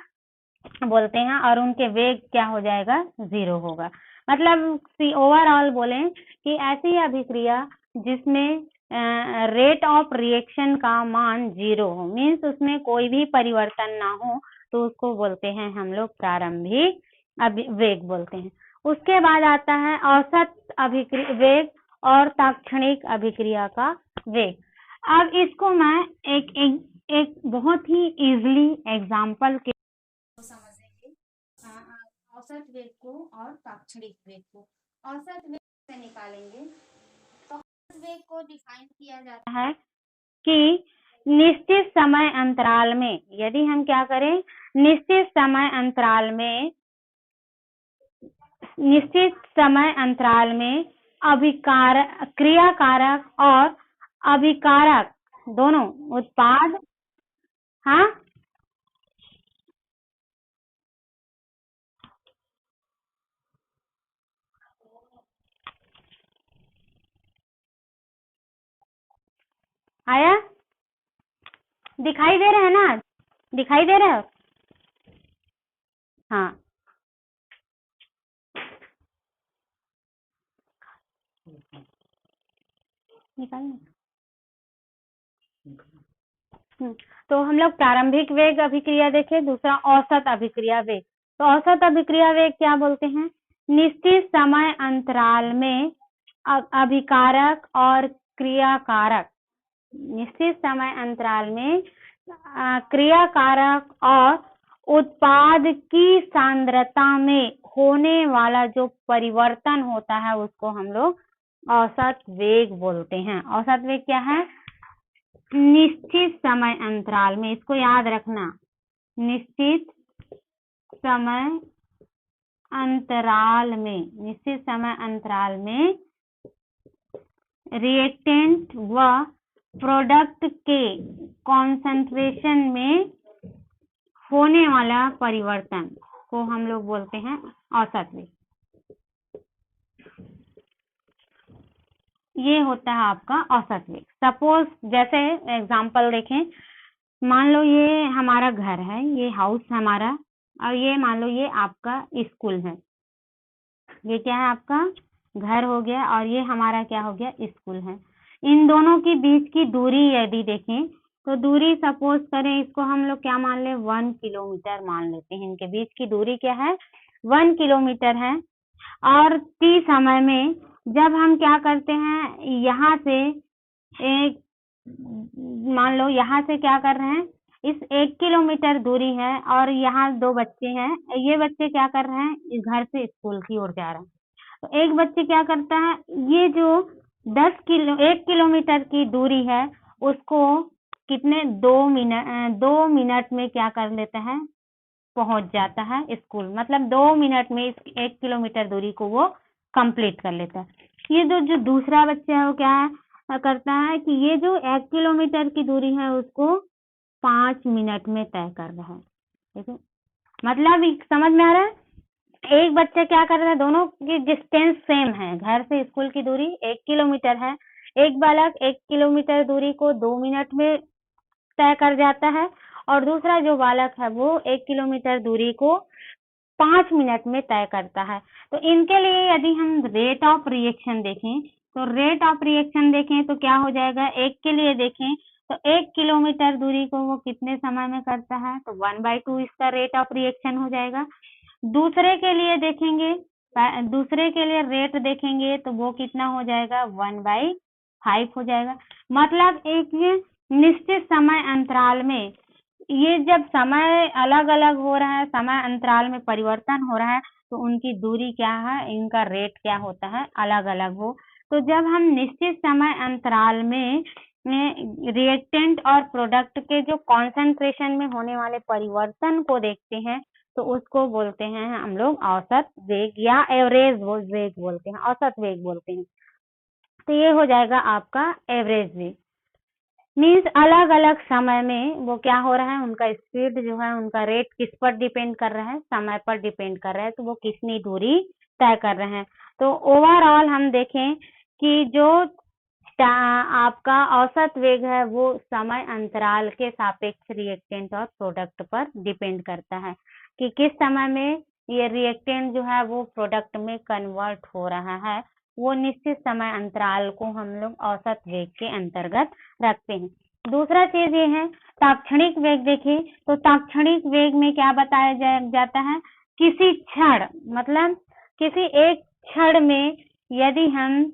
बोलते हैं और उनके वेग क्या हो जाएगा, 0 होगा। मतलब ओवरऑल बोले कि ऐसी अभिक्रिया जिसमें रेट ऑफ रिएक्शन का मान 0 हो, मीन्स उसमें कोई भी परिवर्तन ना हो, तो उसको बोलते हैं हम लोग प्रारंभिक वेग बोलते हैं। उसके बाद आता है औसत अभिक्रिया वेग और ताक्षणिक अभिक्रिया का वेग। अब इसको मैं एक बहुत ही इजीली एग्जाम्पल के समझेंगे औसत वेग को और ताक्षणिक वेग को। औसत वेग से निकालेंगे तो औसत वेग को डिफाइन किया जाता है कि निश्चित समय अंतराल में, यदि हम क्या करें, निश्चित समय अंतराल में क्रियाकारक और अभिकारक दोनों उत्पाद, हाँ आया, दिखाई दे रहा है ना, दिखाई दे रहा है, हाँ निकालना। तो हम लोग प्रारंभिक वेग अभिक्रिया देखें, दूसरा औसत अभिक्रिया वेग। तो औसत अभिक्रिया वेग क्या बोलते हैं, निश्चित समय अंतराल में अभिकारक और क्रियाकारक, निश्चित समय अंतराल में क्रियाकारक और उत्पाद की सांद्रता में होने वाला जो परिवर्तन होता है उसको हम लोग औसत वेग बोलते हैं। औसत वेग क्या है? निश्चित समय अंतराल में, इसको याद रखना, निश्चित समय अंतराल में, निश्चित समय अंतराल में रिएक्टेंट व प्रोडक्ट के कॉन्सेंट्रेशन में होने वाला परिवर्तन को हम लोग बोलते हैं औसत वेग। ये होता है आपका औसत वेग। सपोज जैसे एग्जांपल देखें, मान लो ये हमारा घर है, ये हाउस हमारा, और ये मान लो ये आपका स्कूल है। ये क्या है? आपका घर हो गया, और ये हमारा क्या हो गया? स्कूल है। इन दोनों के बीच की दूरी यदि देखें तो दूरी सपोज करें, इसको हम लोग क्या मान ले? 1 किलोमीटर मान लेते हैं। इनके बीच की दूरी क्या है? 1 किलोमीटर है। और टी समय में जब हम क्या करते हैं, यहाँ से एक, मान लो यहाँ से क्या कर रहे हैं, इस 1 किलोमीटर दूरी है, और यहाँ 2 बच्चे हैं। ये बच्चे क्या कर रहे हैं? घर से स्कूल की ओर जा रहे हैं। तो एक बच्चे क्या करता है, ये जो 1 किलोमीटर की दूरी है उसको कितने 2 मिनट में क्या कर लेता है? पहुंच जाता है स्कूल। मतलब 2 मिनट में इस 1 किलोमीटर दूरी को वो कंप्लीट कर लेता है। ये जो दूसरा बच्चा है वो क्या करता है कि ये जो 1 किलोमीटर की दूरी है उसको 5 मिनट में तय कर रहा है। ठीक है, मतलब समझ में आ रहा है? एक बच्चा क्या कर रहा है, दोनों की डिस्टेंस सेम है, घर से स्कूल की दूरी 1 किलोमीटर है। एक बालक 1 किलोमीटर दूरी को 2 मिनट में तय कर जाता है, और दूसरा जो बालक है वो 1 किलोमीटर दूरी को 5 मिनट में तय करता है। तो इनके लिए यदि हम रेट ऑफ रिएक्शन देखें, तो रेट ऑफ रिएक्शन देखें तो क्या हो जाएगा? एक के लिए देखें तो 1 किलोमीटर दूरी को वो कितने समय में करता है? तो 1/2 इसका रेट ऑफ रिएक्शन हो जाएगा। दूसरे के लिए देखेंगे, दूसरे के लिए रेट देखेंगे तो वो कितना हो जाएगा? 1/5 हो जाएगा। मतलब एक निश्चित समय अंतराल में ये जब समय अलग अलग हो रहा है, समय अंतराल में परिवर्तन हो रहा है, तो उनकी दूरी क्या है, इनका रेट क्या होता है? अलग अलग हो। तो जब हम निश्चित समय अंतराल में रिएक्टेंट और प्रोडक्ट के जो कॉन्सेंट्रेशन में होने वाले परिवर्तन को देखते हैं तो उसको बोलते हैं हम लोग औसत वेग या एवरेज वेग बोलते हैं, औसत वेग बोलते हैं। तो ये हो जाएगा आपका एवरेज वेग। मीन्स अलग अलग समय में वो क्या हो रहा है, उनका स्पीड जो है, उनका रेट किस पर डिपेंड कर रहा है? समय पर डिपेंड कर रहा है। तो वो कितनी दूरी तय कर रहे हैं। तो ओवरऑल हम देखें कि जो आपका औसत वेग है वो समय अंतराल के सापेक्ष रिएक्टेंट और प्रोडक्ट पर डिपेंड करता है कि किस समय में ये रिएक्टेंट जो है वो प्रोडक्ट में कन्वर्ट हो रहा है। वो निश्चित समय अंतराल को हम लोग औसत वेग के अंतर्गत रखते हैं। दूसरा चीज ये है ताक्षणिक वेग। देखिए तो ताक्षणिक वेग में क्या बताया जाता है? किसी क्षण, मतलब किसी एक क्षण में यदि हम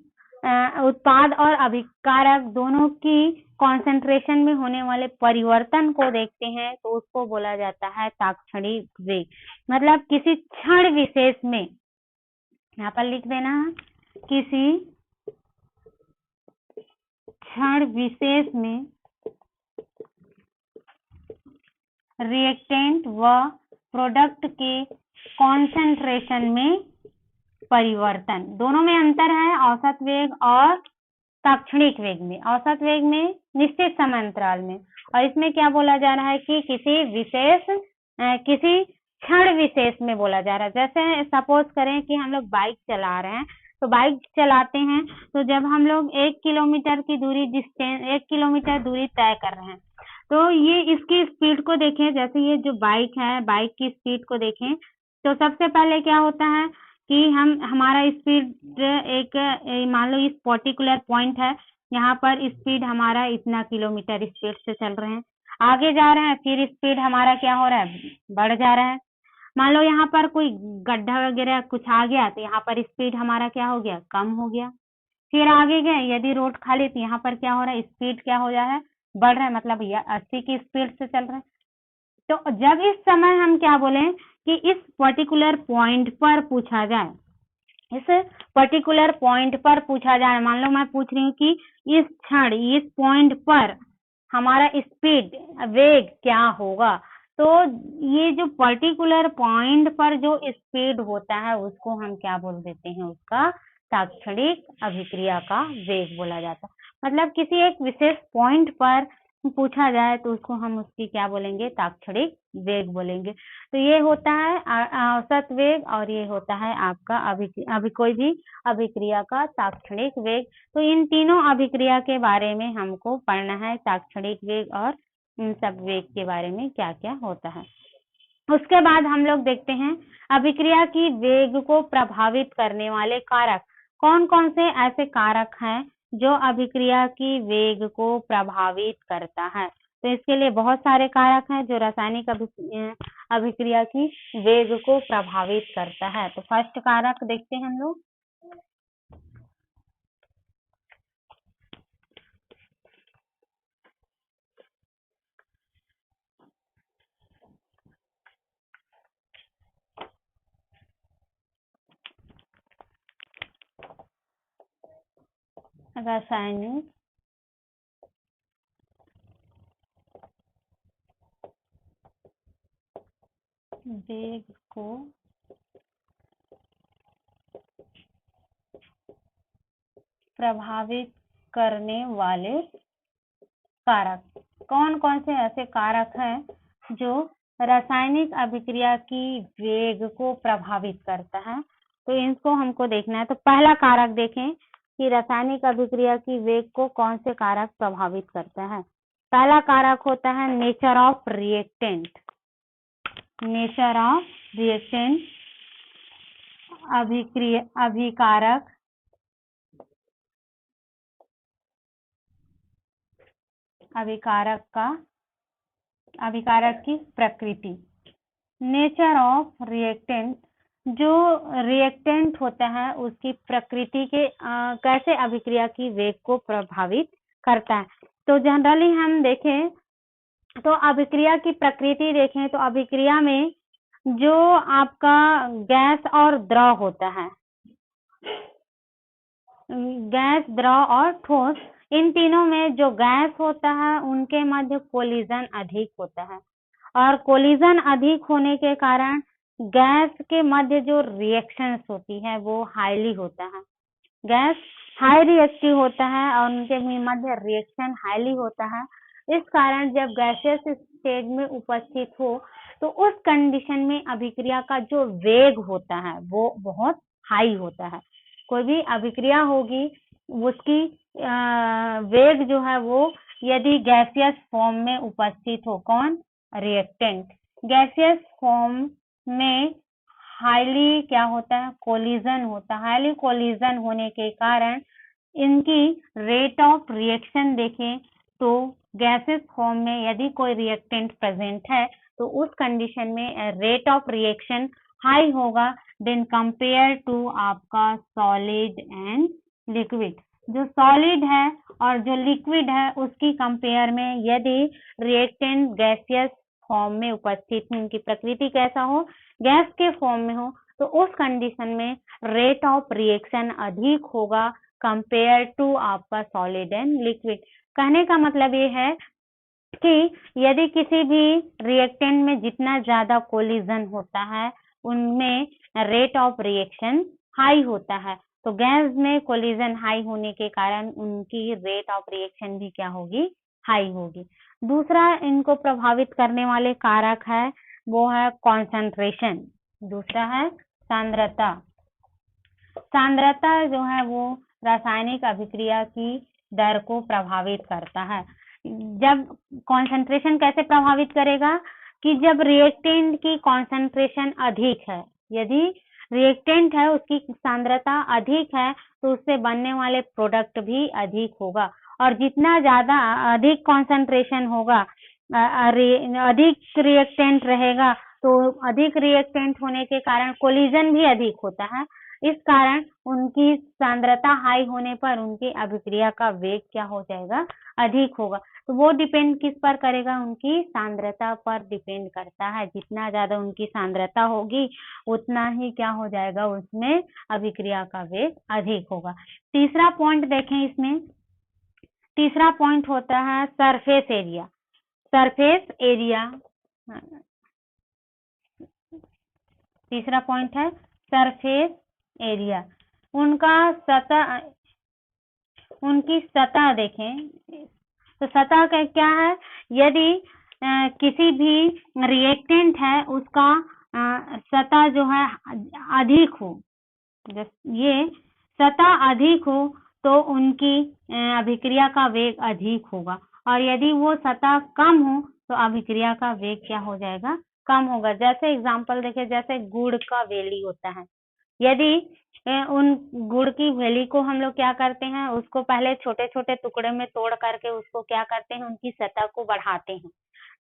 उत्पाद और अभिकारक दोनों की कॉन्सेंट्रेशन में होने वाले परिवर्तन को देखते हैं तो उसको बोला जाता है ताक्षणिक वेग। मतलब किसी क्षण विशेष में, यहाँ पर लिख देना, किसी क्षण विशेष में रिएक्टेंट व प्रोडक्ट के कॉन्सेंट्रेशन में परिवर्तन, दोनों में अंतर है औसत वेग और ताक्षणिक वेग में। औसत वेग में निश्चित समय अंतराल में, और इसमें क्या बोला जा रहा है कि किसी विशेष, किसी क्षण विशेष में बोला जा रहा है। जैसे सपोज करें कि हम लोग बाइक चला रहे हैं, तो बाइक चलाते हैं तो जब हम लोग 1 किलोमीटर की दूरी, डिस्टेंस 1 किलोमीटर दूरी तय कर रहे हैं, तो ये इसकी स्पीड को देखें। जैसे ये जो बाइक है, बाइक की स्पीड को देखें तो सबसे पहले क्या होता है कि हमारा स्पीड एक, मान लो इस पर्टिकुलर पॉइंट है, यहाँ पर स्पीड हमारा इतना किलोमीटर स्पीड से चल रहे हैं, आगे जा रहे हैं, फिर स्पीड हमारा क्या हो रहा है? बढ़ जा रहा है। मान लो यहाँ पर कोई गड्ढा वगैरह कुछ आ गया तो यहाँ पर स्पीड हमारा क्या हो गया, कम हो गया। फिर आगे गए, यदि रोड खाली तो यहाँ पर क्या हो रहा है, स्पीड क्या हो जा रहा है, बढ़ रहा है, मतलब 80 की स्पीड से चल रहा है। तो जब इस समय हम क्या बोले कि इस पर्टिकुलर पॉइंट पर पूछा जाए, इस पर्टिकुलर पॉइंट पर पूछा जाए, मान लो मैं पूछ रही हूँ कि इस क्षण इस पॉइंट पर हमारा स्पीड वेग क्या होगा, तो ये जो पर्टिकुलर पॉइंट पर जो स्पीड होता है उसको हम क्या बोल देते हैं, उसका ताक्षणिक अभिक्रिया का वेग बोला जाता है। मतलब किसी एक विशेष पॉइंट पर पूछा जाए तो उसको हम उसकी क्या बोलेंगे, ताक्षणिक वेग बोलेंगे। तो ये होता है औसत वेग और ये होता है आपका कोई भी अभिक्रिया का ताक्षणिक वेग। तो इन तीनों अभिक्रिया के बारे में हमको पढ़ना है, ताक्षणिक वेग और इन सब वेग के बारे में क्या क्या होता है। उसके बाद हम लोग देखते हैं अभिक्रिया की वेग को प्रभावित करने वाले कारक। कौन कौन से ऐसे कारक हैं जो अभिक्रिया की वेग को प्रभावित करता है। तो इसके लिए बहुत सारे कारक हैं जो रासायनिक अभिक्रिया की वेग को प्रभावित करता है। तो फर्स्ट कारक देखते हैं हम लोग, रासायनिक वेग को प्रभावित करने वाले कारक। कौन कौन से ऐसे कारक हैं जो रासायनिक अभिक्रिया की वेग को प्रभावित करता है, तो इनको हमको देखना है। तो पहला कारक देखें कि रासायनिक अभिक्रिया की वेग को कौन से कारक प्रभावित करता है। पहला कारक होता है nature of reactant. Nature of reactant अभिकारक अभिकारक की प्रकृति। नेचर ऑफ रिएक्टेंट, जो रिएक्टेंट होता है उसकी प्रकृति के कैसे अभिक्रिया की वेग को प्रभावित करता है। तो जनरली हम देखें तो अभिक्रिया की प्रकृति देखें तो अभिक्रिया में जो आपका गैस और द्रव होता है, गैस, द्रव और ठोस, इन तीनों में जो गैस होता है उनके मध्य कोलिजन अधिक होता है और कोलिजन अधिक होने के कारण गैस के मध्य जो रिएक्शंस होती है वो हाईली होता है। गैस हाई रिएक्टिव होता है और उनके मध्य रिएक्शन हाईली होता है। इस कारण जब गैसियस स्टेज में उपस्थित हो तो उस कंडीशन में अभिक्रिया का जो वेग होता है वो बहुत हाई होता है। कोई भी अभिक्रिया होगी उसकी वेग जो है वो यदि गैसियस फॉर्म में उपस्थित हो, कौन, रिएक्टेंट, गैसियस फॉर्म में हाईली क्या होता है, कोलिजन होता है। हाईली कोलिजन होने के कारण इनकी रेट ऑफ रिएक्शन देखें तो गैसेस फॉर्म में यदि कोई रिएक्टेंट प्रेजेंट है तो उस कंडीशन में रेट ऑफ रिएक्शन हाई होगा देन कंपेयर टू आपका सॉलिड एंड लिक्विड। जो सॉलिड है और जो लिक्विड है उसकी कंपेयर में यदि रिएक्टेंट गैसियस फॉर्म में उपस्थित है, उनकी प्रकृति कैसा हो, गैस के फॉर्म में हो, तो उस कंडीशन में रेट ऑफ रिएक्शन अधिक होगा कंपेयर टू आपका सॉलिड एंड लिक्विड। कहने का मतलब ये है कि यदि किसी भी रिएक्टेंट में जितना ज्यादा कोलिजन होता है उनमें रेट ऑफ रिएक्शन हाई होता है, तो गैस में कोलिजन हाई होने के कारण उनकी रेट ऑफ रिएक्शन भी क्या होगी, हाई होगी। दूसरा इनको प्रभावित करने वाले कारक है वो है कॉन्सेंट्रेशन। दूसरा है सांद्रता। सांद्रता जो है वो रासायनिक अभिक्रिया की दर को प्रभावित करता है। जब कॉन्सेंट्रेशन कैसे प्रभावित करेगा कि जब रिएक्टेंट की कॉन्सेंट्रेशन अधिक है, यदि रिएक्टेंट है उसकी सांद्रता अधिक है तो उससे बनने वाले प्रोडक्ट भी अधिक होगा और जितना ज्यादा अधिक कॉन्सेंट्रेशन होगा, अधिक रिएक्टेंट रहेगा तो अधिक रिएक्टेंट होने के कारण कोलिजन भी अधिक होता है। इस कारण उनकी सांद्रता हाई होने पर उनकी अभिक्रिया का वेग क्या हो जाएगा, अधिक होगा। तो वो डिपेंड किस पर करेगा, उनकी सांद्रता पर डिपेंड करता है। जितना ज्यादा उनकी सांद्रता होगी उतना ही क्या हो जाएगा, उसमें अभिक्रिया का वेग अधिक होगा। तीसरा पॉइंट देखें इसमें, तीसरा पॉइंट होता है सरफेस एरिया। सरफेस एरिया, तीसरा पॉइंट है सरफेस एरिया। उनका सतह, उनकी सतह देखें तो सतह का क्या है, यदि किसी भी रिएक्टेंट है उसका सतह जो है अधिक हो, ये सतह अधिक हो तो उनकी अभिक्रिया का वेग अधिक होगा, और यदि वो सतह कम हो तो अभिक्रिया का वेग क्या हो जाएगा, कम होगा। जैसे एग्जांपल देखें, जैसे गुड़ का वेली होता है, यदि उन गुड़ की वेली को हम लोग क्या करते हैं, उसको पहले छोटे छोटे टुकड़े में तोड़ करके उसको क्या करते हैं, उनकी सतह को बढ़ाते हैं।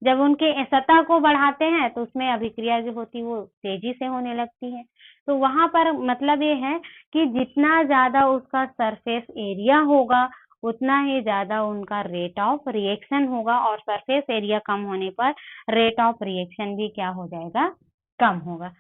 जब उनके सतह को बढ़ाते हैं तो उसमें अभिक्रिया जो होती है वो तेजी से होने लगती है। तो वहां पर मतलब ये है कि जितना ज्यादा उसका सरफेस एरिया होगा उतना ही ज्यादा उनका रेट ऑफ रिएक्शन होगा, और सरफेस एरिया कम होने पर रेट ऑफ रिएक्शन भी क्या हो जाएगा, कम होगा।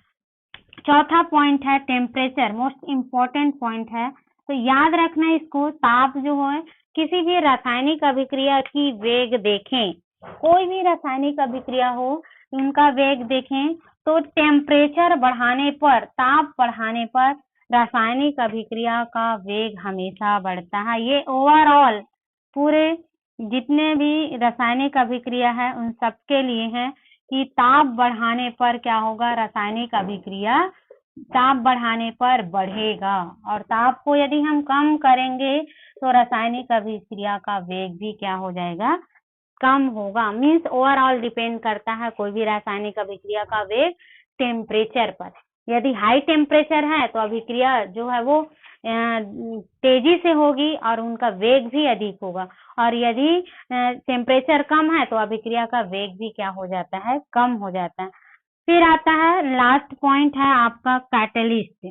चौथा पॉइंट है टेम्परेचर, मोस्ट इम्पोर्टेंट पॉइंट है। तो याद रखना इसको, ताप जो है, किसी भी रासायनिक अभिक्रिया की वेग देखें, कोई भी रासायनिक अभिक्रिया हो उनका वेग देखें तो टेम्परेचर बढ़ाने पर, ताप बढ़ाने पर रासायनिक अभिक्रिया का वेग हमेशा बढ़ता है। ये ओवरऑल पूरे जितने भी रासायनिक अभिक्रिया है उन सबके लिए है कि ताप बढ़ाने पर क्या होगा, रासायनिक अभिक्रिया ताप बढ़ाने पर बढ़ेगा, और ताप को यदि हम कम करेंगे तो रासायनिक अभिक्रिया का वेग भी क्या हो जाएगा, कम होगा। मीन्स ओवरऑल डिपेंड करता है कोई भी रासायनिक अभिक्रिया का वेग टेम्परेचर पर। यदि हाई टेम्परेचर है तो अभिक्रिया जो है वो तेजी से होगी और उनका वेग भी अधिक होगा, और यदि टेम्परेचर कम है तो अभिक्रिया का वेग भी क्या हो जाता है, कम हो जाता है। फिर आता है लास्ट पॉइंट है आपका कैटलिस्ट।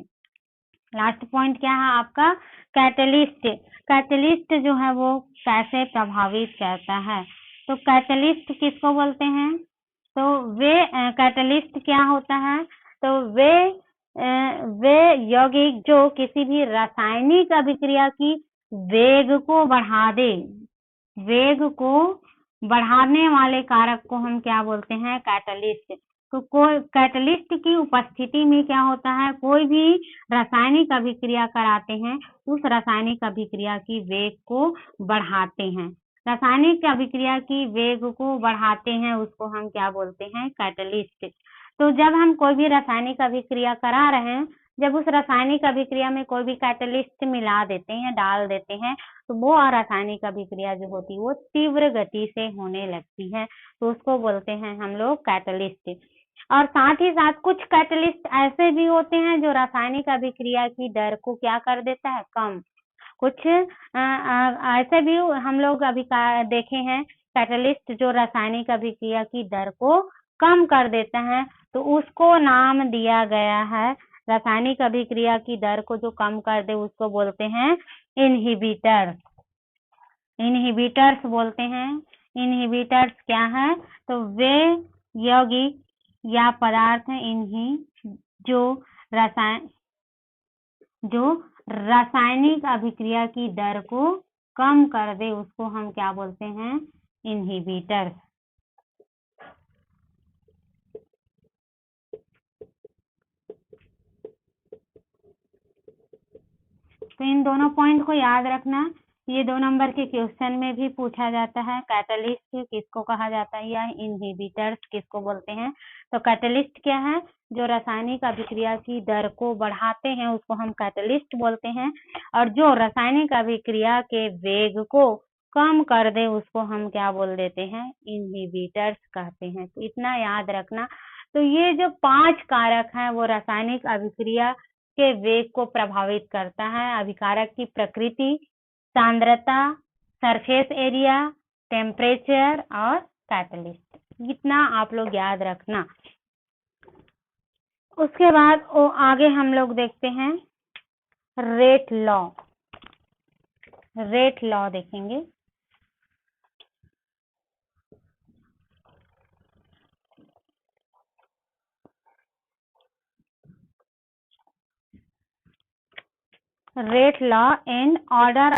लास्ट पॉइंट क्या है आपका, कैटलिस्ट। कैटलिस्ट जो है वो कैसे प्रभावित करता है, तो कैटलिस्ट किसको बोलते हैं, तो वे कैटलिस्ट क्या होता है, तो वे यौगिक जो किसी भी रासायनिक अभिक्रिया की वेग को बढ़ा दे, वेग को बढ़ाने वाले कारक को हम क्या बोलते हैं, कैटलिस्ट। तो कोई कैटलिस्ट की उपस्थिति में क्या होता है, कोई भी रासायनिक अभिक्रिया कराते हैं, उस रासायनिक अभिक्रिया की वेग को बढ़ाते हैं। रासायनिक अभिक्रिया की वेग को बढ़ाते हैं उसको हम क्या बोलते हैं, कैटलिस्ट। तो जब हम कोई भी रासायनिक अभिक्रिया करा रहे हैं, जब उस रासायनिक अभिक्रिया में कोई भी कैटलिस्ट मिला देते हैं, डाल देते हैं, तो वो रासायनिक अभिक्रिया जो होती है वो तीव्र गति से होने लगती है, तो उसको बोलते हैं हम लोग कैटलिस्ट। और साथ ही साथ कुछ कैटलिस्ट ऐसे भी होते हैं जो रासायनिक अभिक्रिया की दर को क्या कर देता है, कम। कुछ ऐसे भी हम लोग अभी देखे हैं कैटलिस्ट जो रासायनिक अभिक्रिया की दर को कम कर देते हैं, तो उसको नाम दिया गया है, रासायनिक अभिक्रिया की दर को जो कम कर दे उसको बोलते हैं इनहिबिटर। इनहिबिटर्स बोलते हैं। इनहिबिटर्स क्या है, तो वे यौगिक या पदार्थ जो रासायनिक अभिक्रिया की दर को कम कर दे उसको हम क्या बोलते हैं, इनहिबिटर्स। तो इन दोनों पॉइंट को याद रखना, ये 2 नंबर के क्वेश्चन में भी पूछा जाता है, कैटलिस्ट किसको कहा जाता है या इनहिबिटर्स किसको बोलते हैं। तो कैटलिस्ट क्या है, जो रासायनिक अभिक्रिया की दर को बढ़ाते हैं उसको हम कैटलिस्ट बोलते हैं, और जो रासायनिक अभिक्रिया के वेग को कम कर दे उसको हम क्या बोल देते हैं, इनहिबिटर्स कहते हैं। तो इतना याद रखना। तो ये जो 5 कारक हैं वो रासायनिक अभिक्रिया के वेग को प्रभावित करता है। अभिकारक की प्रकृति, सांद्रता, सरफेस एरिया, टेम्परेचर और कैटलिस्ट, इतना आप लोग याद रखना। उसके बाद आगे हम लोग देखते हैं रेट लॉ। रेट लॉ देखेंगे। Rate law and order